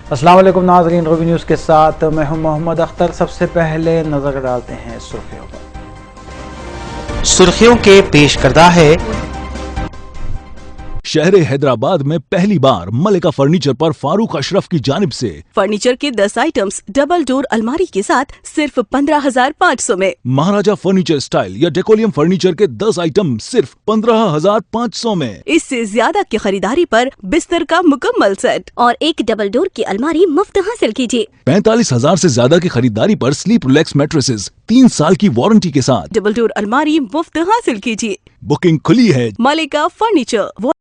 अस्सलाम वालेकुम नाज़रीन, रवि न्यूज़ के साथ मैं हूं मोहम्मद अख्तर। सबसे पहले नजर डालते हैं सुर्खियों पर। सुर्खियों के पेश करदा है। शहर हैदराबाद में पहली बार मलिका फर्नीचर पर फारूक अशरफ की जानिब से फर्नीचर के 10 आइटम्स डबल डोर अलमारी के साथ सिर्फ 15,500 में। महाराजा फर्नीचर स्टाइल या डेकोलियम फर्नीचर के 10 आइटम सिर्फ 15,500 में। इससे ज्यादा की खरीदारी पर बिस्तर का मुकम्मल सेट और एक डबल डोर की अलमारी मुफ्त हासिल कीजिए। 45,000 से ज्यादा की खरीदारी पर स्लीप रिलैक्स मैट्रेसेस 3 साल की वारंटी के साथ। डबल डोर अलमारी मुफ्त हासिल कीजिए। बुकिंग खुली है। Malika furniture.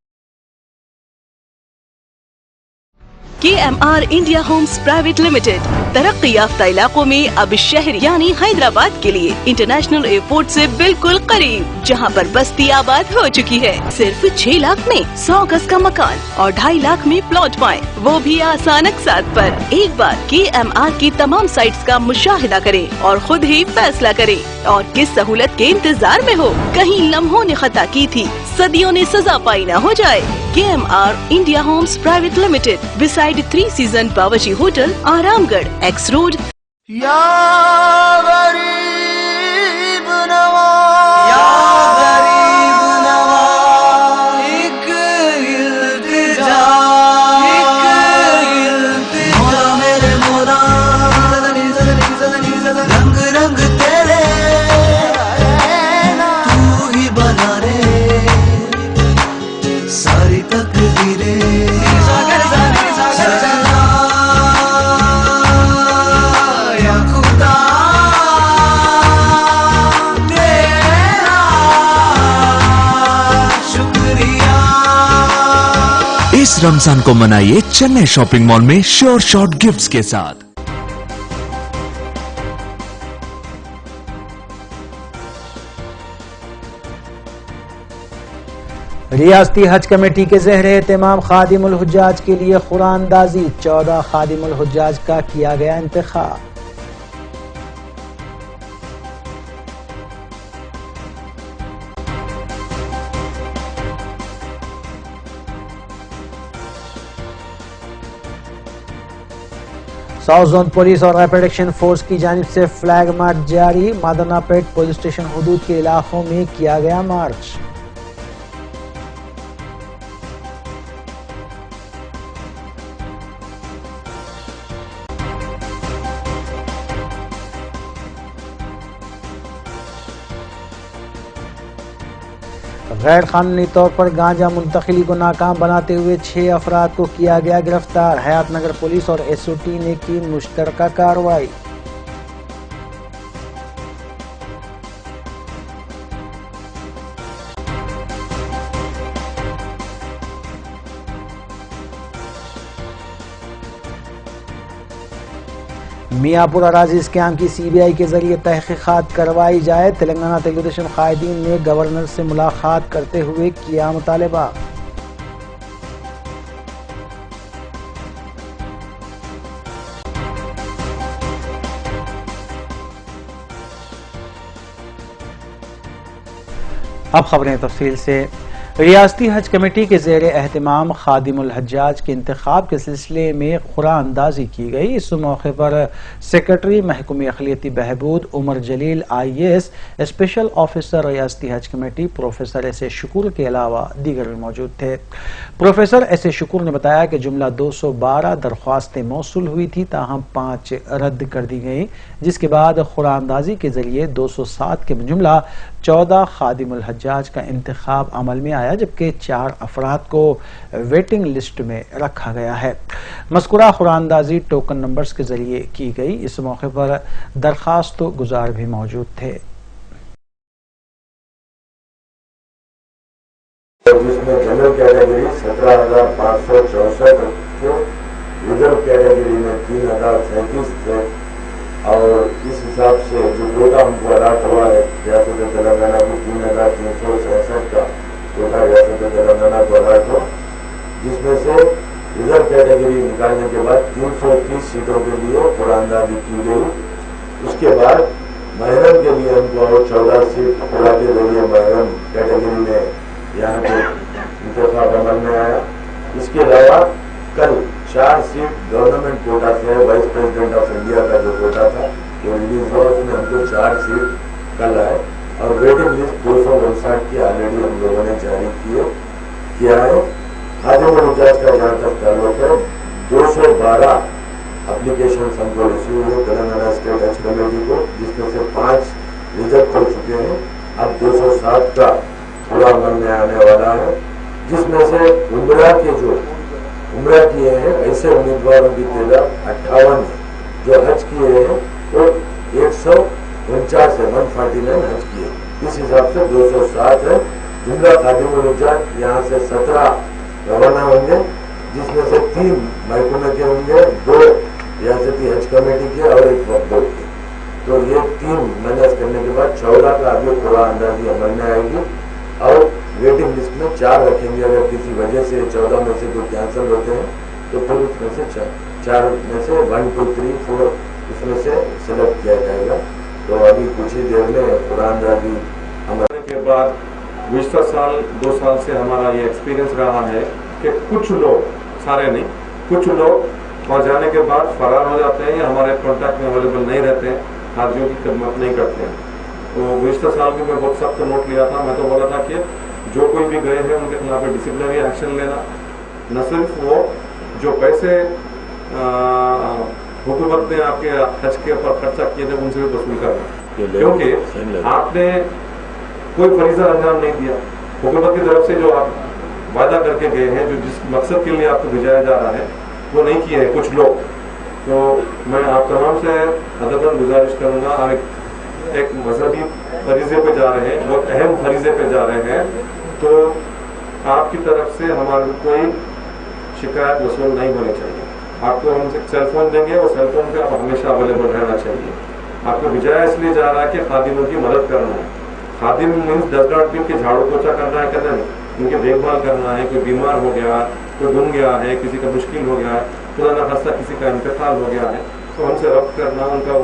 KMR India Holmes private limited तरक्की याफ्ता इलाकों में अब शहर यानी हैदराबाद के लिए इंटरनेशनल एयरपोर्ट से बिल्कुल करीब, जहां पर बस्ती आबाद हो चुकी है। सिर्फ 6 लाख में 100 गज का मकान और 2.5 लाख में प्लॉट पाएं, वो भी आसान अक़सात पर। एक बार KMR की तमाम साइट्स का मुशाहिदा करें और खुद ही फैसला करें। और किस सहूलत के इंतजार में हो, कहीं लम्हों ने खता की थी, सदियों ने सजा पाई न हो जाए। KMR India Holmes private Limited beside 3 season Bawarchi hotel, Aramghar, X road. या गरीब नवाज, या गरीब नवाज, एक इल्तिजा, मौला मेरे मौला, रंग रंग तेरे तू ही बना रे सारी तकदीरें। इस रमजान को मनाइए चेन्नई शॉपिंग मॉल में श्योर शॉट गिफ्ट्स के साथ। रियासती हज कमेटी के ज़ेर एहतमाम खादिमुल हुज्जाज के लिए कुरानदाजी 14 खादिमुल हुज्जाज का किया गया इंतखाब। साउथ जोन पुलिस और रैपिड एक्शन फोर्स की जानिब से फ्लैग मार्च जारी। मादनापेट पुलिस स्टेशन हुदूद के इलाकों में किया गया मार्च। गैर कानूनी तौर पर गांजा मुंतकिली को नाकाम बनाते हुए 6 अफराद को किया गया गिरफ्तार। हयात नगर पुलिस और SOT ने की मुश्तरका कार्रवाई। मियापुर अराजी स्कैम की CBI के जरिए तहकीकात करवाई जाए। तेलंगाना तेलुगुदेशम कायदीन ने गवर्नर से मुलाकात करते हुए किया मुतालबा। अब खबरें तफसील से। रियासती हज कमेटी के ज़ेर एहतमाम खादिमुल हज्जाज के इंतखाब के सिलसिले में कुरानदाजी की गई। इस मौके पर सेक्रेटरी महकमे अक़लियती बहबूद उमर जलील IAS, स्पेशल ऑफिसर रियासती हज कमेटी प्रोफेसर S.A. शुक्र के अलावा दीगर भी मौजूद थे। Professor S.A. शुक्र ने बताया कि जुमला 212 दरख्वास्तें मौसूल हुई थी, ताहम 5 रद्द कर दी गई, जिसके बाद कुरानदाजी के जरिए 207 के जुमला 14 खादिमुल हज्जाज का इंतखाब अमल में आया, जबकि 4 अफराद को वेटिंग लिस्ट में रखा गया है। मज़कूरा कुरानदाजी टोकन नंबर्स के जरिए की गई। इस मौके पर दरखास्त गुजार भी मौजूद थे। जिसमें जनरल कैटेगरी 17,564 थे, रिजर्व कैटेगरी में 3,037 थे और इस हिसाब से जो कोटा हमको अलाट हुआ है रियासत तेलंगाना को 3,367 का कोटा रियासत तेलंगाना को अलाट हो, जिसमें से रिजर्व कैटेगरी निकालने के बाद 330 सीटों के लिए कुरानदाजी की गई। उसके बाद महरम के लिए हमको और 14 सीट खुला के जरिए महरम कैटेगरी में यहाँ पे इंतखाब अमल में आया। इसके अलावा कल 4 सीट गवर्नमेंट कोटा से, वाइस प्रेसिडेंट ऑफ इंडिया का जो कोटा था वो रिलीज हुआ, उसमें हमको 4 सीट कल आए और वेटिंग लिस्ट 259 की ऑलरेडी हम लोगों ने जारी किया है। खादिमुल हज्जाज का जहाँ तक ताल्लुक है 212 एप्लीकेशन हमको रिसीव हुए तेलंगाना स्टेट हज कमेटी को, जिसमें से 5 रिजेक्ट हो चुके हैं। अब 207 का पूरा अमल में आने वाला है, जिसमें से उम्रा किए हैं ऐसे उम्मीदवारों की तादाद 58 है। जो हज किए हैं वो 149 है, 149 हज किए, इस हिसाब से 207 है। जुमला खादिमुल हज्जाज यहाँ से 17 रवाना होंगे, जिसमें से 3 महकमे के होंगे, 2 रियासती हज कमेटी के और 1 वक्फ बोर्ड के। तो ये 3 मैनेज करने के बाद 14 का अभी पूरा अंदाजी अमल में आएगी और वेटिंग लिस्ट में 4 रखेंगे। अगर किसी वजह से 14 में से कोई कैंसिल होते हैं तो फिर उसमें से 4 में से 1, 2, 3, 4 उसमें से सेलेक्ट किया जाएगा। तो अभी कुछ ही देर में पूरा अंदाजी अमल के बाद गुज़िश्ता साल 2 साल से हमारा ये एक्सपीरियंस रहा है कि कुछ लोग, सारे नहीं, कुछ लोग वहाँ जाने के बाद फरार हो जाते हैं या हमारे कॉन्टैक्ट में अवेलेबल नहीं रहते हैं, हाजियों की खिदमत नहीं करते हैं। तो गुज़िश्ता साल भी मैं बहुत सख्त नोट लिया था। मैं तो बोला था कि जो कोई भी गए हैं उनके खिलाफ डिसिप्लिनरी एक्शन लेना, न सिर्फ वो जो पैसे हुकूमत ने आपके हज के ऊपर खर्चा किए थे उनसे भी वसूल करना, क्योंकि आपने कोई फरीजा अंजाम नहीं दिया। हुकूमत की तरफ से जो आप वादा करके गए हैं, जो जिस मकसद के लिए आपको भेजाया जा रहा है, वो नहीं किए हैं कुछ लोग। तो मैं आप तमाम से अदबन गुजारिश करूँगा, आप एक मजहबी फरीजे पे जा रहे हैं, बहुत अहम फरीजे पे जा रहे हैं, तो आपकी तरफ से हमारी कोई शिकायत वसूल नहीं होनी चाहिए। आपको हम सेलफोन देंगे और सेलफोन पे आप हमेशा अवेलेबल रहना चाहिए। आपको भेजाया इसलिए जा रहा है कि खादिमों की मदद करना है। खादिम मीन्स 10 दिन के झाड़ू पोछा करना है, करना नहीं, उनकी देखभाल करना है। कोई बीमार हो गया, कोई गुम गया है, किसी का मुश्किल हो गया है, खुदा न खास्ता किसी का इंतकाल हो गया है, तो उनसे रब्त करना, उनका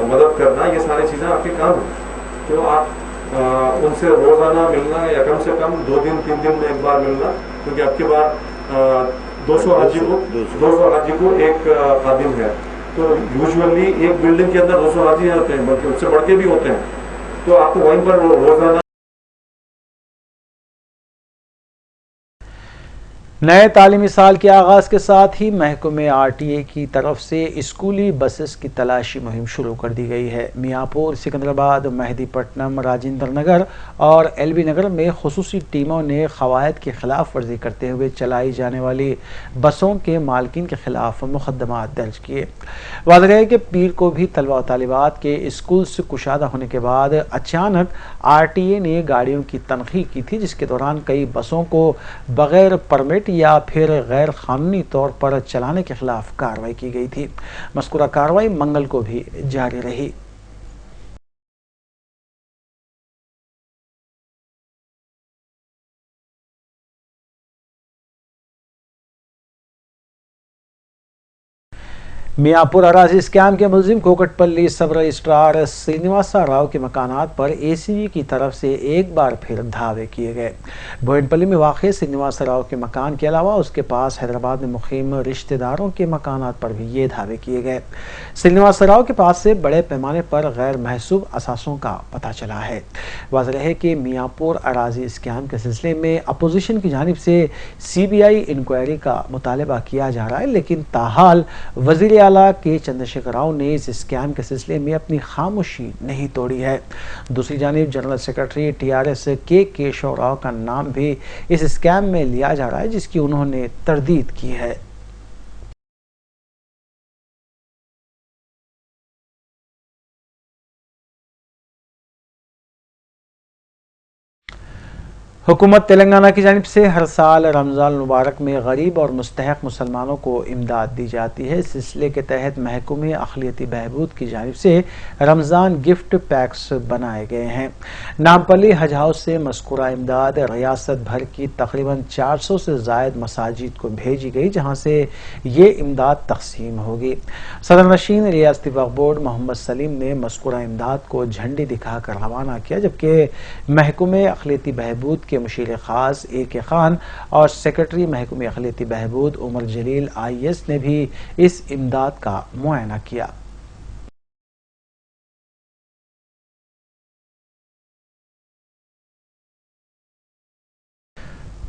मदद करना, ये सारी चीज़ें आपके काम हैं। तो आप उनसे रोज़ाना मिलना या कम से कम 2 दिन 3 दिन में एक बार मिलना, क्योंकि आपके बाद 200 हाजी को एक खादिम है। तो यूजुअली एक बिल्डिंग के अंदर 200 हाजी होते हैं, बल्कि उससे बढ़ के भी होते हैं। तो आपको वहीं पर रोज़ाना नए तालीमी साल के आगाज़ के साथ ही महकमे RTA की तरफ से स्कूली बसेस की तलाशी मुहिम शुरू कर दी गई है। मियाँपुर, सिकंदराबाद, मेहदीपट्टनम, राजेंद्र नगर और LB नगर में खुसूसी टीमों ने क़वायद की खिलाफ वर्जी करते हुए चलाई जाने वाली बसों के मालकिन के खिलाफ मुकदमा दर्ज किए। वाज़ेह है कि पीर को भी तलबा और तालिबात के स्कूल से कुशादा होने के बाद अचानक RTA ने गाड़ियों की तनख़ीह की थी, जिसके दौरान कई बसों को बग़ैर परमिट या फिर गैर कानूनी तौर पर चलाने के खिलाफ कार्रवाई की गई थी। मज़कूरा कार्रवाई मंगल को भी जारी रही। मियाँपुर अराजी स्कैम के मुलजिम कोकटपल्ली सब रजिस्ट्रार श्रीनिवासा राव के मकानात पर ACB की तरफ से एक बार फिर धावे किए गए। बोयनपल्ली में वाक़ श्रीनिवासा राव के मकान के अलावा उसके पास हैदराबाद में मुक़ीम रिश्तेदारों के मकानात पर भी ये धावे किए गए। श्रीनिवासा राव के पास से बड़े पैमाने पर गैर महसूब असासों का पता चला है। वाज़ेह है कि मियाँपुर अराजी स्कैम के सिलसिले में अपोजिशन की जानिब से CBI इंक्वायरी का मुतालबा किया जा रहा है, लेकिन ताहाल वज़ीर आला के चंद्रशेखर राव ने इस स्कैम के सिलसिले में अपनी खामोशी नहीं तोड़ी है। दूसरी जानिब जनरल सेक्रेटरी TRS के केशव राव का नाम भी इस स्कैम में लिया जा रहा है, जिसकी उन्होंने तरदीद की है। हुकूमत तेलंगाना की जानिब से हर साल रमज़ान मुबारक में गरीब और मुस्तहक़ मुसलमानों को इमदाद दी जाती है। इस सिलसिले के तहत महकमे अक़लियती बहबूद की जानिब से रमज़ान गिफ्ट पैक्स बनाए गए हैं। नामपल्ली हज हाउस से मज़कूरा इमदाद रियासत भर की तकरीबन 400 से ज़ायद मसाजिद को भेजी गई, जहाँ से ये इमदाद तकसीम होगी। सदर नशीन रियासती वक्फ बोर्ड मोहम्मद सलीम ने मज़कूरा इमदाद को झंडी दिखाकर रवाना किया, जबकि महकमे अक़लियती बहबूद के मुशीर खास AK खान और सेक्रेटरी महकमे अखिलियती बहबूद उमर जलील IAS ने भी इस इमदाद का मुआयना किया।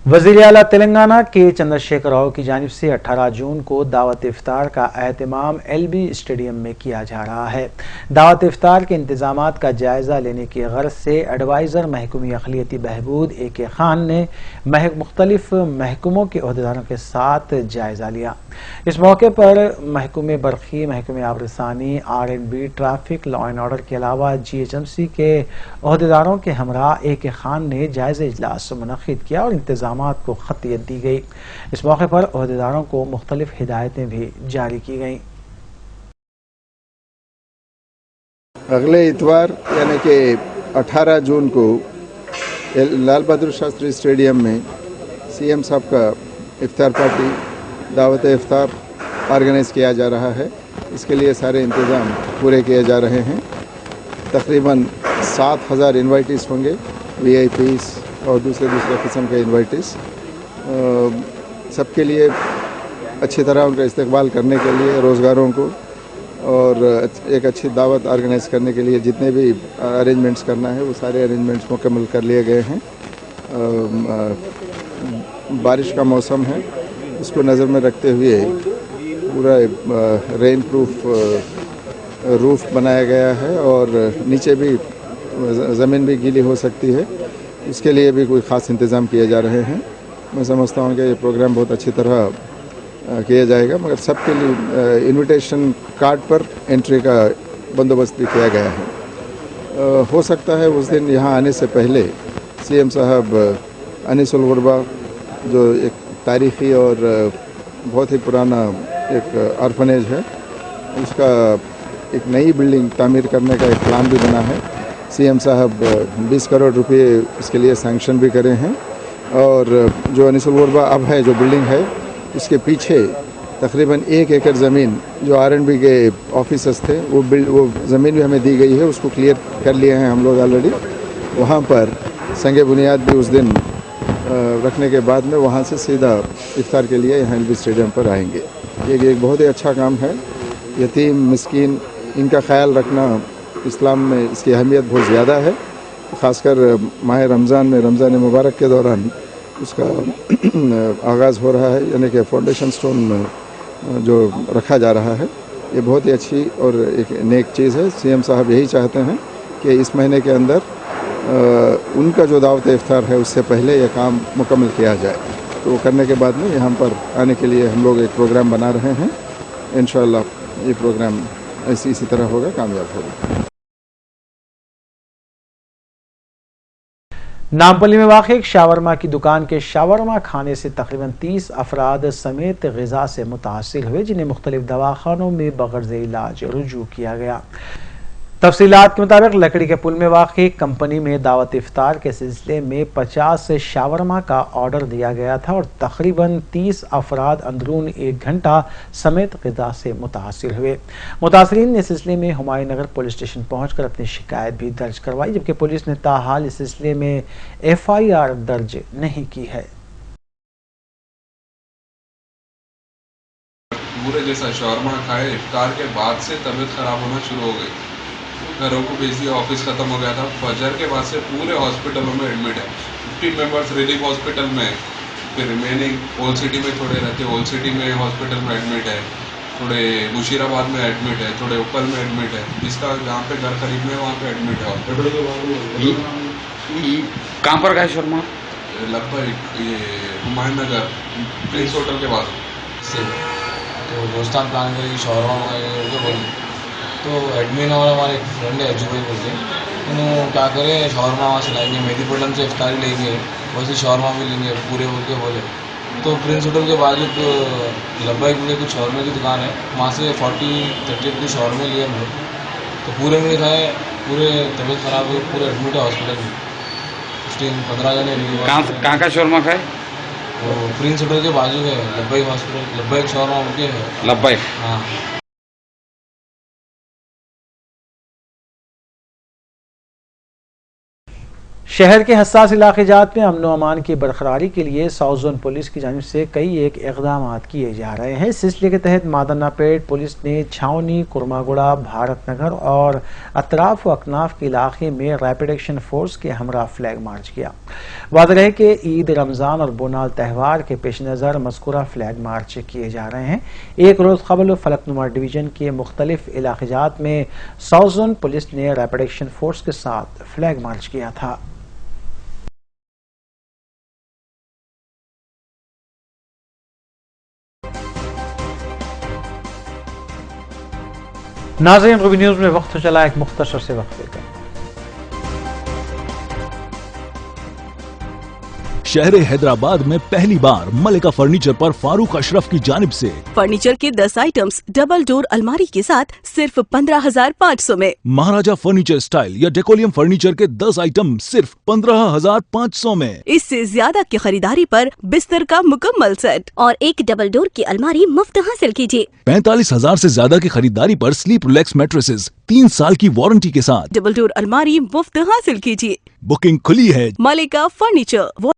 वज़ीर आला तेलंगाना के चंद्रशेखर राव की जानिब से 18 जून को दावत इफ्तार का एहतमाम LB स्टेडियम में किया जा रहा है। दावत इफ्तार के इंतजामात का जायजा लेने की गर्ज से एडवाइज़र महकमे अखिलियती बहबूद AK खान ने मुख्तलिफ महकमों के अहदेदारों के साथ जायजा लिया। इस मौके पर महकमे बरखी, महकमे आबरसानी, R&B, traffic, law and order के अलावा GHMC के अहदेदारों के हमरा AK खान ने जायजा इजलास मुनक्किद किया और इंतजाम को खतियत दी गई। इस मौके पर अहदेदारों को मुख्तलिफ हिदायतें भी जारी की गईं। अगले इतवार यानी कि 18 जून को लाल बहादुर शास्त्री स्टेडियम में CM साहब का इफ्तार पार्टी दावत इफ्तार ऑर्गेनाइज किया जा रहा है। इसके लिए सारे इंतज़ाम पूरे किए जा रहे हैं। तकरीबन 7,000 इन्वाइटीज़ होंगे, VIPs और दूसरे किस्म के इन्वाइटीज़। सबके लिए अच्छी तरह उनका इस्तकबाल करने के लिए, रोज़गारों को और एक अच्छी दावत ऑर्गेनाइज करने के लिए जितने भी अरेंजमेंट्स करना है वो सारे अरेंजमेंट्स मुकम्मल कर लिए गए हैं। बारिश का मौसम है, इसको नज़र में रखते हुए पूरा रेन प्रूफ रूफ बनाया गया है और नीचे भी ज़मीन भी गीली हो सकती है, इसके लिए भी कोई ख़ास इंतज़ाम किए जा रहे हैं। मैं समझता हूँ कि ये प्रोग्राम बहुत अच्छी तरह किया जाएगा, मगर सबके लिए इनविटेशन कार्ड पर एंट्री का बंदोबस्त भी किया गया है। हो सकता है उस दिन यहाँ आने से पहले CM साहब अनीसुल गुरबा, जो एक तारीख़ी और बहुत ही पुराना एक ऑर्फनेज है, उसका एक नई बिल्डिंग तामीर करने का एक प्लान भी बना है। CM साहब 20 करोड़ रुपए इसके लिए सैंक्शन भी करे हैं और जो अनीसुल गुरबा अब है, जो बिल्डिंग है, उसके पीछे तकरीबन 1 एकड़ ज़मीन जो R&B के ऑफिसर्स थे वो ज़मीन भी हमें दी गई है, उसको क्लियर कर लिए हैं हम लोग ऑलरेडी। वहाँ पर संगे बुनियाद भी उस दिन रखने के बाद में वहाँ से सीधा इफ्तार के लिए यहाँ LB स्टेडियम पर आएंगे। ये एक बहुत ही अच्छा काम है। यतीम, मिस्कीन, इनका ख्याल रखना इस्लाम में इसकी अहमियत बहुत ज़्यादा है। ख़ासकर माह रमज़ान में, रमज़ान मुबारक के दौरान उसका आगाज़ हो रहा है, यानी कि फाउंडेशन स्टोन जो रखा जा रहा है, ये बहुत ही अच्छी और एक नेक चीज़ है। CM साहब यही चाहते हैं कि इस महीने के अंदर उनका जो दावत इफ्तार है उससे पहले यह काम मुकम्मल किया जाए। तो वो करने के बाद में यहाँ पर आने के लिए हम लोग एक प्रोग्राम बना रहे हैं। इंशाअल्लाह ये प्रोग्राम इसी तरह होगा, कामयाब होगा। नामपल्ली में वाक़ एक शावरमा की दुकान के शावरमा खाने से तकरीबन 30 अफराद समेत ग़िज़ा से मुतासिर हुए, जिन्हें मुख्तलिफ दवाखानों में बग़र्ज़ इलाज रुजू किया गया। तफसीलात के मुताबिक लकड़ी के पुल में वाक़ कंपनी में दावत इफ्तार के सिलसिले में 50 शावरमा का ऑर्डर दिया गया था और तकरीबन 30 अफराद अंदरून 1 घंटा समेत ग़िज़ा से मुतासिर हुए। मुतासरीन ने इस सिलसिले में हुमायूं नगर पुलिस स्टेशन पहुंचकर अपनी शिकायत भी दर्ज करवाई, जबकि पुलिस ने ताहाल इस सिलसिले में FIR दर्ज नहीं की है। पूरे जैसा शौरमा खाए, इफ्तार के बाद से तबीयत ख़राब होना शुरू हो गई। घरों को भेज दिया, ऑफिस ख़त्म हो गया था। फजर के बाद से पूरे हॉस्पिटलों में एडमिट है। 50 मेंबर्स रिलीफ हॉस्पिटल में, फिर रिमेनिंग ओल्ड सिटी में थोड़े रहते, ओल्ड सिटी में हॉस्पिटल में एडमिट है, थोड़े मुशीराबाद में एडमिट है, थोड़े उपल में एडमिट है। जिसका जहाँ पे घर करीब में वहाँ पे एडमिट है हॉस्पिटल। कहाँ पर का शर्मा? लगभग ये हुमायूं नगर प्रिंस होटल के बाद से तो दोस्तान प्लान करेगी शौरमा बोली, तो एडमिन और हमारे एक फ्रेंड है अजू भाई बोलते, उन्होंने क्या करे शौरमा वहाँ से लाएंगे, मेहदीपट्टनम से इफ्तारी लेंगे, वैसे शौरमा भी लेंगे पूरे बोल के बोले। तो प्रिंस होटल के बाजू तो लब्बाई बोले कुछ शौरमे की दुकान है, वहाँ से 40-30 कुछ शौरमे लिए हम लोग। तो पूरे में खाए, पूरे तबीयत ख़राब हुई, पूरे एडमिट है हॉस्पिटल में। 15 जने। कहाँ का शौरमा खाए? वो प्रिंस होटल के बाजू है लब्बाई हॉस्पिटल, लब्बाई शौरमा उनके है। लब्बाई, हाँ। शहर के हसास इलाके जात में अमन व अमान की बरकरारी के लिए साउथ जोन पुलिस की जानिब से कई एक इकदाम किए जा रहे हैं। इस सिलसिले के तहत मादन्नापेट पुलिस ने छावनी, कुरमागुड़ा, भारत नगर और अतराफ व अकनाफ के इलाके में रैपिड एक्शन फोर्स के हमरा फ्लैग मार्च किया। वाज़ेह है कि ईद, रमजान और बोनाल त्यौहार के पेश नज़र मज़कूरा फ्लैग मार्च किए जा रहे हैं। एक रोज़ कबल फलकनुमा डिवीजन के मुख्तलिफ इलाके जात में साउथ जोन पुलिस ने रैपिड एक्शन फोर्स के साथ फ्लैग मार्च किया था। नाज़रीन, रूबी न्यूज़ में वक्त चला एक मुख्तसर से वक्फे का। शहर हैदराबाद में पहली बार मलिका फर्नीचर पर फारूक अशरफ की जानिब से फर्नीचर के 10 आइटम्स डबल डोर अलमारी के साथ सिर्फ 15,500 में। महाराजा फर्नीचर स्टाइल या डेकोलियम फर्नीचर के 10 आइटम सिर्फ 15,500 में। इससे ज्यादा की खरीदारी पर बिस्तर का मुकम्मल सेट और एक डबल डोर की अलमारी मुफ्त हासिल कीजिए। 45,000 से ज्यादा की खरीदारी पर स्लीप रिलैक्स मैट्रेसेस 3 साल की वारंटी के साथ डबल डोर अलमारी मुफ्त हासिल कीजिए। बुकिंग खुली है। मलिका फर्नीचर।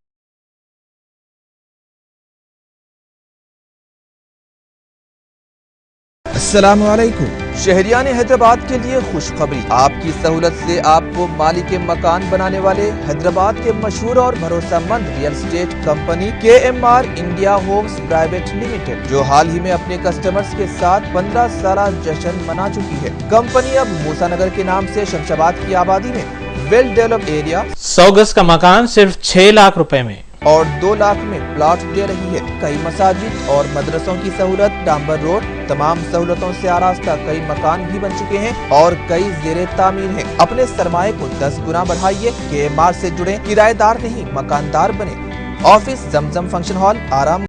अस्सलामुअलैकुम। शहरियान हैदराबाद के लिए खुशखबरी। आपकी सहूलत से आपको मालिक मकान बनाने वाले हैदराबाद के मशहूर और भरोसेमंद real estate company KMR India Holmes private Limited, जो हाल ही में अपने कस्टमर्स के साथ 15 साल जश्न मना चुकी है। कंपनी अब मूसा नगर के नाम से शमशाबाद की आबादी में वेल डेवलप्ड एरिया 100 गज का मकान सिर्फ 6 लाख रुपए में और 2 लाख में प्लॉट दे रही है। कई मसाजिद और मदरसों की सहूलत, डांबर रोड, तमाम सहूलतों से आरास्ता कई मकान भी बन चुके हैं और कई ज़ेरे तामीर हैं। अपने सरमाए को 10 गुना बढ़ाइए। KMR से जुड़े, किराएदार नहीं मकानदार बने। ऑफिस जमजम फंक्शन हॉल, आराम।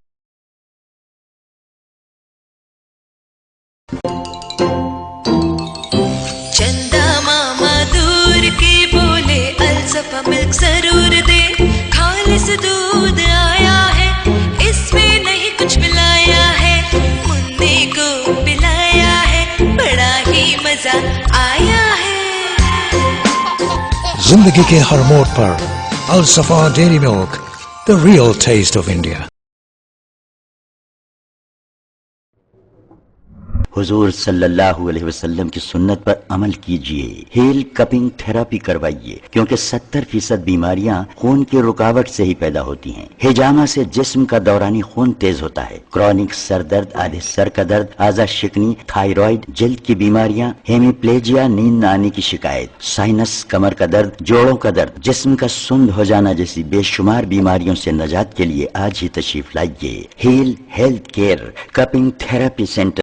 चंदा मामा दूर के बोले अलसफा मिल्क जरूर दे, खालिस दूध आया है, इसमें नहीं कुछ मिलाया है, मुन्ने को पिलाया है, बड़ा ही मजा आया है। जिंदगी के हर मोड़ पर Alsafa dairy milk, the real taste of India. हुजूर सल्लल्लाहु अलैहि वसल्लम की सुन्नत पर अमल कीजिए। हील कपिंग थेरेपी करवाइए, क्योंकि 70% बीमारियां खून की रुकावट से ही पैदा होती हैं। हिजामा से जिस्म का दौरानी खून तेज होता है। क्रॉनिक सर दर्द, आधे सर का दर्द, आजा शिकनी, थायराइड, जल्द की बीमारियां, हेमीप्लेजिया, नींद न आने की शिकायत, साइनस, कमर का दर्द, जोड़ों का दर्द, जिस्म का सुंद हो जाना जैसी बेशुमार बीमारियों से निजात के लिए आज ही तशरीफ लाइए। Heal health care cupping therapy centre.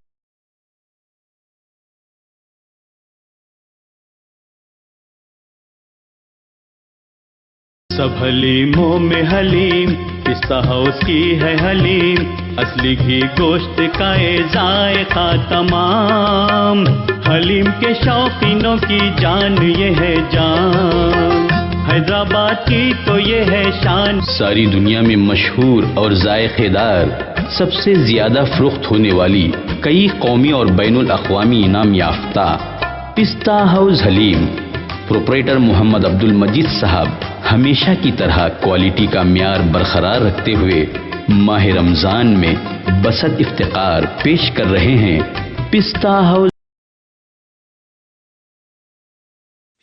सब हलीमों में हलीम, पिस्ता हाउस की है हलीम, असली घी गोश्त का जायका तमाम, हलीम के शौकीनों की जान ये है जान, हैदराबाद की तो ये है शान। सारी दुनिया में मशहूर और जायकेदार, सबसे ज्यादा फरोख्त होने वाली, कई कौमी और बैनुल अक़वामी इनाम याफ्ता पिस्ता हाउस हलीम, प्रोपराइटर मोहम्मद अब्दुल मजीद साहब हमेशा की तरह क्वालिटी का म्यार बरकरार रखते हुए माह रमजान में बसत इफ्तिकार पेश कर रहे हैं पिस्ता हाउस।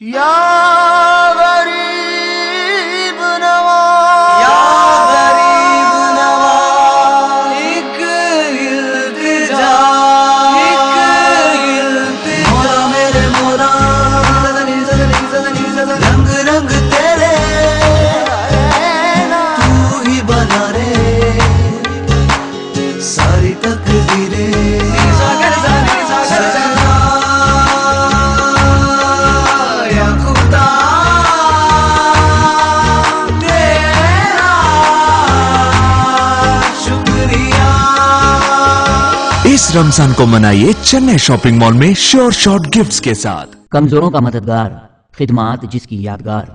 या गरीब नवाज, या गरीब नवाज, एक इल्तिजा, मौला मेरे मौला, रंग रंग तेरे तू ही बना रे, सारी तकदीरें इस रमजान को मनाइए चेन्नई शॉपिंग मॉल में श्योर शॉट गिफ्ट्स के साथ। कमजोरों का मददगार, खिदमात जिसकी यादगार।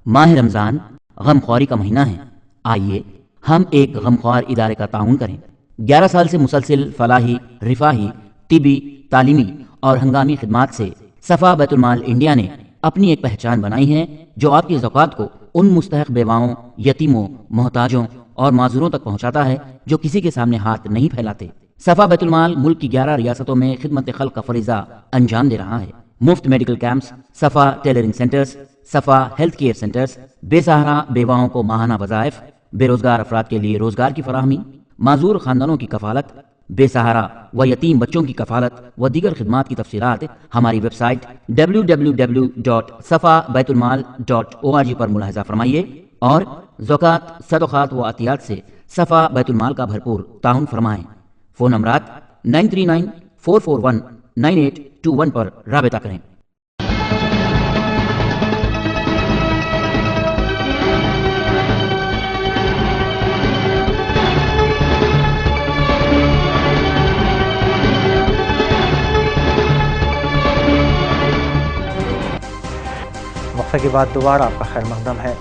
माह रमजान गमख्वारी का महीना है। आइए हम एक गमख्वार इदारे का ताउन करें। 11 साल से मुसलसिल फलाही, रिफाही, तिबी, तालीमी और हंगामी खिदमात से सफा बैतुल माल इंडिया ने अपनी एक पहचान बनाई है, जो आपकी ज़कात को उन मुस्तहक बेवाओं, यतीमों, मोहताजों और माजूरों तक पहुंचाता है जो किसी के सामने हाथ नहीं फैलाते। सफ़ा बैतुल माल मुल्क की 11 रियासतों में खिदमत खल्क का फरीजा अंजाम दे रहा है। मुफ्त मेडिकल कैंप्स, सफ़ा टेलरिंग सेंटर्स, सफ़ा हेल्थ केयर सेंटर्स, बेसहारा बेवाओं को माहाना वज़ाइफ, बेरोजगार अफराद के लिए रोजगार की फराहमी, माजूर खानदानों की कफालत, बेसहारा व यतीम बच्चों की कफालत व दीगर खिदमात की तफसीलात हमारी वेबसाइट www.safabaitulmal.org पर मुलाहिजा फरमाइए और ज़कात, सदक़ात व अतियात से सफ़ा बैतुल माल का भरपूर ताउन फरमाएं। फ़ोन नंबरात 9394419821 पर राबिता करें। वक्फे के बाद दोबारा आपका खैर मकदम है।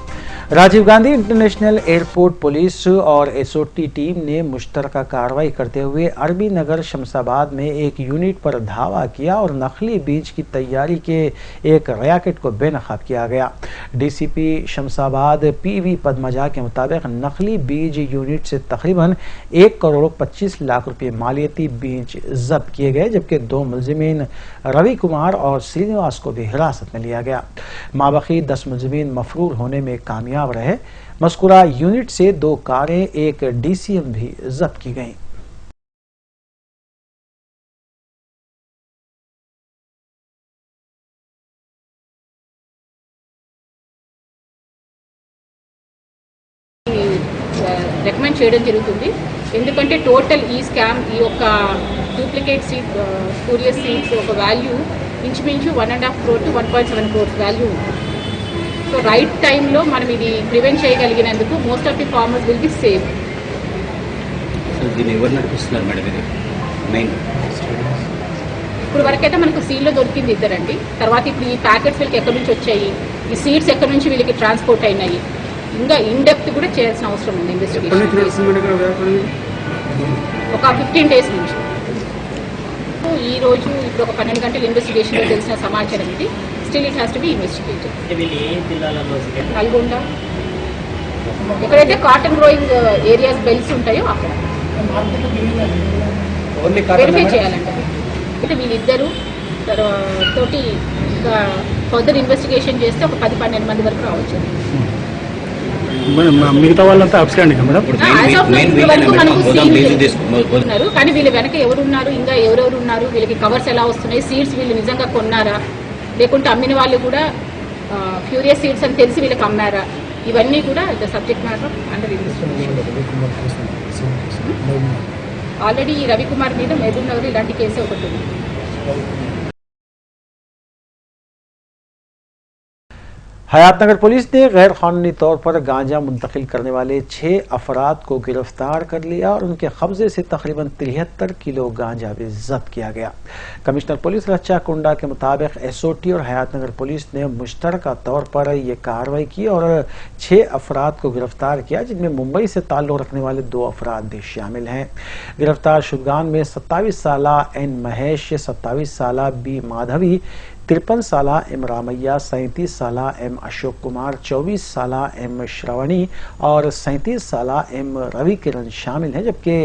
Rajiv Gandhi international airport police और एसओटी टीम ने मुश्तरका कार्रवाई करते हुए अरबी नगर शमसाबाद में एक यूनिट पर धावा किया और नकली बीज की तैयारी के एक रैकेट को बेनकाब किया गया। डीसीपी शमसाबाद पीवी पद्मजा के मुताबिक नकली बीज यूनिट से तकरीबन 1,25,00,000 रुपये मालियती बीज जब्त किए गए, जबकि 2 मुलजिमीन रवि कुमार और श्रीनिवास को भी हिरासत में लिया गया। माबकी 10 मुलजिमीन मफरूर होने में कामयाब रहे। मस्कुरा यूनिट से 2 कारें, एक डीसीएम भी जब्त की गईं। రికమెండ్ చేయడం జరుగుతుంది. ఎందుకంటే టోటల్ ఈ స్కామ్ ఈ యొక్క డూప్లికేట్ సీట్ స్పూరియస్ సీట్స్ ఒక వాల్యూ ఇంచుమించు 1.5 crore to 1.7 crore వాల్యూ ఉంది. సో రైట్ టైంలో మనం ఇది ప్రివెంట్ చేయగలిగినందుకు most of the farmers will be safe. ఇప్పుడు వరకైతే మనకు సీల్లో దొరికింది 2 అండి. తర్వాత ఇప్పుడు ఈ ప్యాకెట్స్ వీళ్ళకి ఎక్కడి నుంచి వచ్చాయి, ఈ సీడ్స్ ఎక్కడి నుంచి వీళ్ళకి ట్రాన్స్పోర్ట్ అయినాయి, ఇంకా ఇన్ డెప్త్ కూడా చేయాల్సిన అవసరం ఉంది ఇన్వెస్టిగేషన్. ఒక 15 days నుంచి. ఈ రోజు ఇప్పుడు ఒక 12 గంటల ఇన్వెస్టిగేషన్లో తెలిసిన సమాచారం ఇది. Still it has to be investigated. Nalgonda ఎక్కడైతే కాటన్ గ్రోయింగ్ ఏరియాస్ బెల్ట్స్ ఉంటాయో అక్కడ వెరిఫై చేయాలంటే అయితే వీళ్ళిద్దరూ తోటి ఇంకా ఫర్దర్ ఇన్వెస్టిగేషన్ చేస్తే ఒక 10-12 మంది వరకు రావచ్చు. మిగతా వాళ్ళంతా అబ్స్కాండింగ్ మేడం. కానీ వీళ్ళ వెనక ఎవరున్నారు, ఇంకా ఎవరెవరు ఉన్నారు, వీళ్ళకి కవర్స్ ఎలా వస్తున్నాయి, సీడ్స్ వీళ్ళు నిజంగా కొన్నారా, లేకుంటే అమ్మిన వాళ్ళు కూడా ఫ్యూరియస్ సీడ్స్ అని తెలిసి వీళ్ళకి అమ్మారా, ఇవన్నీ కూడా the subject matter under investigation. Already Ravikumar మీద మహబూబ్ నగర్ ఇలాంటి కేసు ఒకటి ఉంది. हयातनगर पुलिस ने गैर कानूनी तौर पर गांजा मुंतकिल करने वाले 6 अफराद को गिरफ्तार कर लिया और उनके कब्जे से तकरीबन 73 किलो गांजा भी जब्त किया गया। कमिश्नर पुलिस रच्चा कुंडा के मुताबिक एसओटी और हयातनगर पुलिस ने मुश्तरका तौर पर यह कार्रवाई की और 6 अफराद को गिरफ्तार किया, जिनमें मुंबई से ताल्लुक रखने वाले 2 अफराद भी शामिल हैं। गिरफ्तार शुदगान में 27 साला एन महेश, 27 साला बी माधवी, 53 साला एम रामैया, 37 साला एम अशोक कुमार, 24 साला एम श्रवणी और 37 साला एम रवि किरण शामिल हैं, जबकि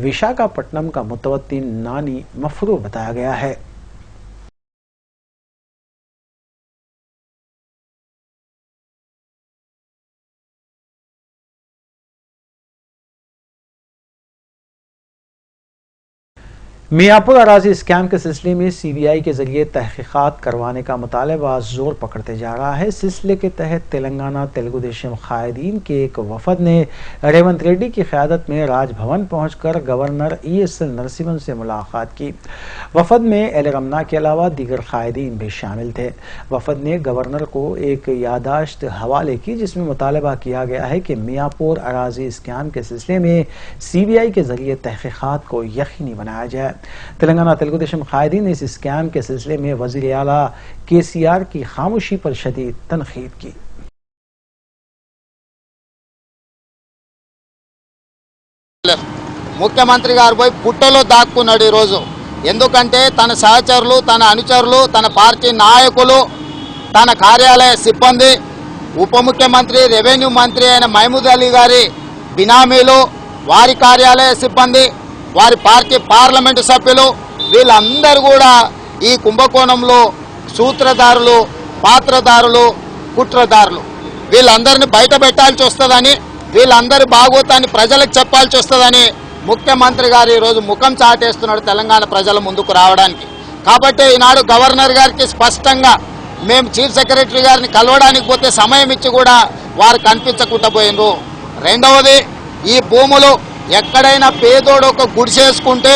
विशाखापट्टनम का मुतवत्तिन नानी मफरूर बताया गया है। मियापुर अराजी स्कैम के सिलसिले में सीबीआई के जरिए तहकीकात करवाने का मुतालबा जोर पकड़ते जा रहा है। सिलसिले के तहत तेलंगाना तेलुगु देशम कायदीन के एक वफद ने रेवंत रेड्डी की क़यादत में राजभवन पहुंचकर गवर्नर ESL नरसिम्हन से मुलाकात की। वफद में एल रमना के अलावा दीगर कायदीन भी शामिल थे। वफद ने गवर्नर को एक यादाश्त हवाले की, जिसमें मुतालबा किया गया है कि मियापुर अराजी स्कैम के सिलसिले में CBI के जरिए तहकीकात को यकीनी बनाया जाए। तेलंगाना तेलुगु देशम कायदीन ने इस स्कैम के सिलसिले में वजीर आला KCR की खामोशी पर शदीद तनकीद की। ముఖ్యమంత్రి గారు పోయి పుట్టలో దాక్కున్నాడు ఈరోజు. ఎందుకంటే తన సహచరులు, తన అనుచరులు, తన పార్టీ నాయకులు, తన కార్యాలయ సిబ్బంది ఉప ముఖ్యమంత్రి రెవెన్యూ మంత్రి అయిన మహమూద్ అలీ గారి బినామీలు, వారి కార్యాలయ సిబ్బంది, వారి పార్టీ పార్లమెంటు సభ్యులు వీళ్ళందరూ కూడా ఈ కుంభకోణంలో సూత్రధారులు, పాత్రధారులు, కుట్రదారులు. వీళ్ళందరినీ బయట పెట్టాల్సి వస్తుందని, వీళ్ళందరి భాగోతాన్ని ప్రజలకు చెప్పాల్సి వస్తుందని ముఖ్యమంత్రి గారు ఈరోజు ముఖం చాటేస్తున్నాడు తెలంగాణ ప్రజల ముందుకు రావడానికి. కాబట్టి ఈనాడు గవర్నర్ గారికి స్పష్టంగా మేము చీఫ్ సెక్రటరీ గారిని కలవడానికి పోతే సమయం ఇచ్చి కూడా వారు కనిపించకుండా పోయినరు. రెండవది, ఈ భూములు ఎక్కడైనా పేదోడు ఒక గుడిసేసుకుంటే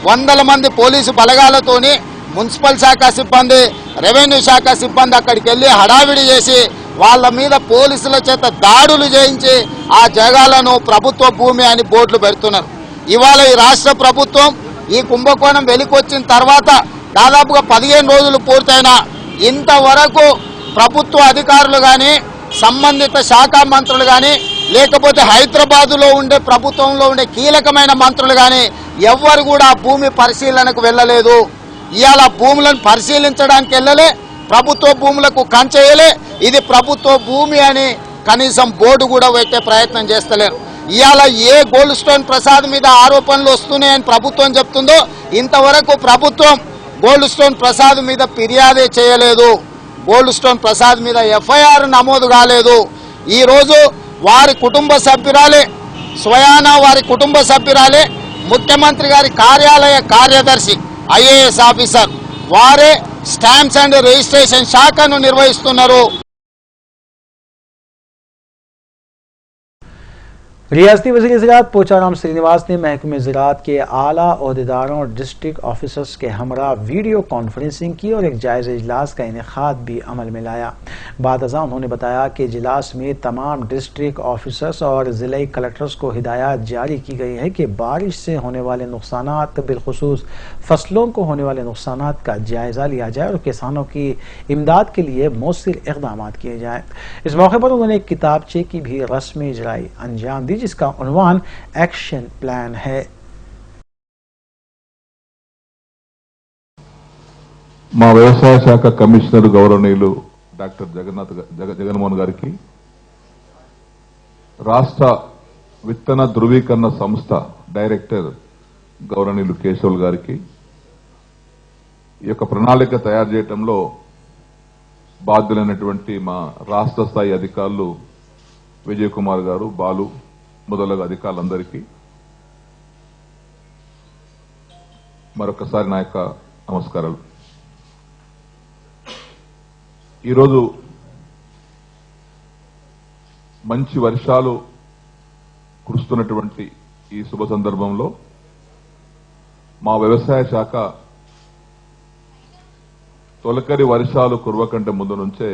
100 మంది పోలీసు బలగాలతోని మున్సిపల్ శాఖ సిబ్బంది, రెవెన్యూ శాఖ సిబ్బంది అక్కడికి వెళ్ళి హడావిడి చేసి వాళ్ళ మీద పోలీసుల చేత దాడులు చేయించి ఆ జగాలను ప్రభుత్వ భూమి అని బోర్డులు పెడుతున్నారు. ఇవాళ ఈ రాష్ట్ర ప్రభుత్వం ఈ కుంభకోణం వెలికొచ్చిన తర్వాత దాదాపుగా 15 రోజులు పూర్తయినా ఇంతవరకు ప్రభుత్వ అధికారులు కానీ, సంబంధిత శాఖ మంత్రులు కానీ, లేకపోతే హైదరాబాదులో ఉండే ప్రభుత్వంలో ఉండే కీలకమైన మంత్రులు కానీ ఎవ్వరు కూడా భూమి పరిశీలనకు వెళ్ళలేదు. ఇవాళ భూములను పరిశీలించడానికి వెళ్ళలే, ప్రభుత్వ భూములకు కంచేయలే, ఇది ప్రభుత్వ భూమి అని కనీసం బోర్డు కూడా పెట్టే ప్రయత్నం చేస్తలేరు. ఇవాళ ఏ గోల్డ్ స్టోన్ ప్రసాద్ మీద ఆరోపణలు వస్తున్నాయని ప్రభుత్వం చెప్తుందో ఇంతవరకు ప్రభుత్వం గోల్డ్ స్టోన్ ప్రసాద్ మీద ఫిర్యాదే చేయలేదు, గోల్డ్ స్టోన్ ప్రసాద్ మీద ఎఫ్ఐఆర్ నమోదు కాలేదు. ఈ రోజు వారి కుటుంబ సభ్యురాలే, స్వయానా వారి కుటుంబ సభ్యురాలే ముఖ్యమంత్రి గారి కార్యాలయ కార్యదర్శి ఐఏఎస్ ఆఫీసర్, వారే స్టాంప్స్ అండ్ రిజిస్ట్రేషన్ శాఖను నిర్వహిస్తున్నారు. रियासती वज़ीर ज़राअत पोचाराम श्रीनिवास ने महकमे ज़राअत के आला ओहदेदारों और डिस्ट्रिक्ट ऑफिसर्स के हमरा वीडियो कॉन्फ्रेंसिंग की और एक जायज़ा इजलास का इनेकाद भी अमल में लाया। बाद अज़ां उन्होंने बताया कि इजलास में तमाम डिस्ट्रिक्ट ऑफिसर्स और ज़िले कलेक्टर्स को हिदायत जारी की गई है कि बारिश से होने वाले नुकसानात, बिलखुसूस फसलों को होने वाले नुकसानात का जायज़ा लिया जाए और किसानों की इमदाद के लिए मौसर इक़दाम किए जाएँ। इस मौके पर उन्होंने एक किताबचे की भी रस्म इजराई अंजाम दी जिसका उन्वान एक्शन प्लान है। మా వ్యవసాయ శాఖ కమిషనర్ గౌరవనీయులు డాక్టర్ జగన్మోహన్ గారికి, రాష్ట్ర విత్తన ధృవీకరణ సంస్థ డైరెక్టర్ గౌరవనీయులు కేశవులు గారికి, ఈ యొక్క ప్రణాళిక తయారు చేయడంలో బాధ్యులైనటువంటి మా రాష్ట్ర స్థాయి అధికారులు విజయ్ కుమార్ గారు, బాలు మొదలగు అధికారులందరికీ మరొకసారి నా యొక్క నమస్కారాలు. ఈరోజు మంచి వర్షాలు కురుస్తున్నటువంటి ఈ శుభ సందర్భంలో మా వ్యవసాయ శాఖ తొలకరి వర్షాలు కురవకంటే ముందు నుంచే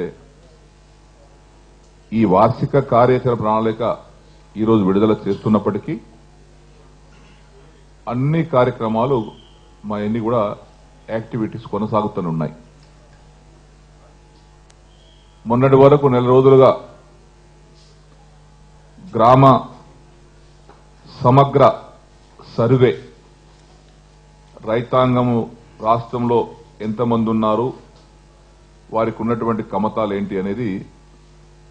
ఈ వార్షిక కార్యాచరణ ప్రణాళిక ఈరోజు విడుదల చేస్తున్నప్పటికీ అన్ని కార్యక్రమాలు మా అన్ని కూడా యాక్టివిటీస్ కొనసాగుతూనే ఉన్నాయి. మొన్నటి వరకు నెల రోజులుగా గ్రామ సమగ్ర సర్వే, రైతాంగము రాష్ట్రంలో ఎంతమంది ఉన్నారు, వారికి ఉన్నటువంటి కమతాలు ఏంటి అనేది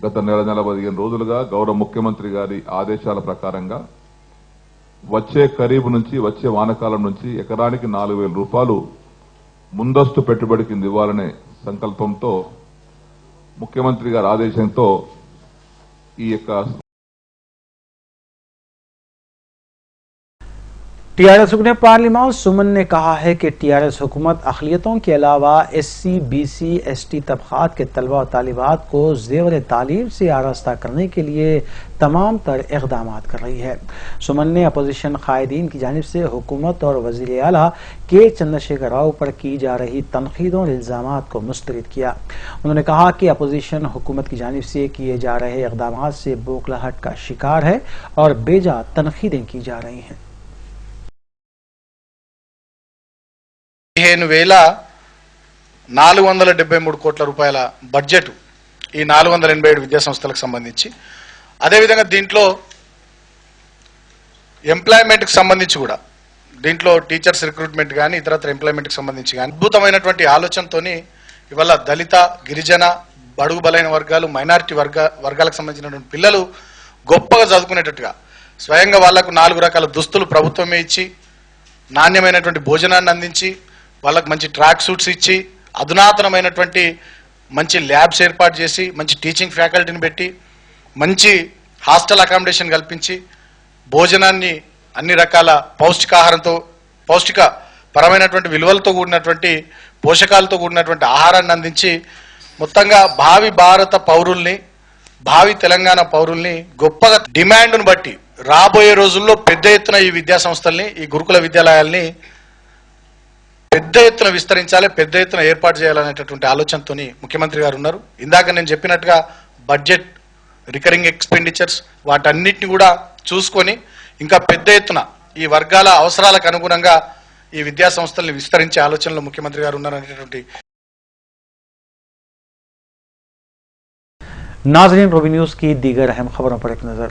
గత నెల 15 రోజులుగా గౌరవ ముఖ్యమంత్రి గారి ఆదేశాల ప్రకారంగా వచ్చే ఖరీఫ్ నుంచి, వచ్చే వానాకాలం నుంచి ఎకరానికి 4,000 రూపాయలు ముందస్తు పెట్టుబడి కింద ఇవ్వాలనే సంకల్పంతో ముఖ్యమంత్రి గారి ఆదేశంతో ఈ యొక్క टीआरएस रुकने पार्लियामेंट सुमन ने कहा है कि टीआरएस हुकूमत अक़लियतों के अलावा एससी, बीसी, एसटी तबक़ात के तलबा और तालिबात को ज़ेवर तालीम से आरास्ता करने के लिए तमाम तर इक़दाम कर रही है। सुमन ने अपोजिशन कायदीन की जानिब से हुकूमत और वज़ीर आला के चंद्रशेखर राव पर की जा रही तनक़ीदों और इल्ज़ामात को मुस्तरद किया। उन्होंने कहा कि अपोजिशन हुकूमत की जानिब से किए जा रहे इक़दाम से बौखलाहट का शिकार है और बेजा तनक़ीदें की जा रही हैं। 15,473 కోట్ల రూపాయల బడ్జెట్ ఈ 487 విద్యా సంస్థలకు సంబంధించి, అదేవిధంగా దీంట్లో ఎంప్లాయ్మెంట్కి సంబంధించి కూడా, దీంట్లో టీచర్స్ రిక్రూట్మెంట్ కానీ ఇతరత్ర ఎంప్లాయ్మెంట్కి సంబంధించి కానీ అద్భుతమైనటువంటి ఆలోచనతోని ఇవాళ దళిత, గిరిజన, బడుగు బలైన వర్గాలు, మైనారిటీ వర్గాలకు సంబంధించినటువంటి పిల్లలు గొప్పగా చదువుకునేటట్టుగా స్వయంగా వాళ్లకు 4 రకాల దుస్తులు ప్రభుత్వమే ఇచ్చి, నాణ్యమైనటువంటి భోజనాన్ని అందించి, వాళ్ళకు మంచి ట్రాక్ సూట్స్ ఇచ్చి, అధునాతనమైనటువంటి మంచి ల్యాబ్స్ ఏర్పాటు చేసి, మంచి టీచింగ్ ఫ్యాకల్టీని పెట్టి, మంచి హాస్టల్ అకామిడేషన్ కల్పించి, భోజనాన్ని అన్ని రకాల పౌష్టిక పరమైనటువంటి విలువలతో కూడినటువంటి పోషకాలతో కూడినటువంటి ఆహారాన్ని అందించి, మొత్తంగా భావి భారత పౌరుల్ని, భావి తెలంగాణ పౌరుల్ని గొప్పగా డిమాండ్ను బట్టి రాబోయే రోజుల్లో పెద్ద ఎత్తున ఈ విద్యా సంస్థల్ని, ఈ గురుకుల విద్యాలయాల్ని పెద్ద ఎత్తున విస్తరించాలి, పెద్ద ఎత్తున ఏర్పాటు చేయాలనేటటువంటి ఆలోచనతోని ముఖ్యమంత్రి గారు ఉన్నారు. ఇందాక నేను చెప్పినట్టుగా బడ్జెట్, రికరింగ్ ఎక్స్పెండిచర్స్ వాటన్నిటిని కూడా చూసుకొని ఇంకా పెద్ద ఎత్తున ఈ వర్గాల అవసరాలకు అనుగుణంగా ఈ విద్యా సంస్థల్ని విస్తరించే ఆలోచనలో ముఖ్యమంత్రి గారు ఉన్నారనేటువంటి नाज़रीन, रूबी न्यूज़ की दीगर अहम खबरों पर एक नज़र।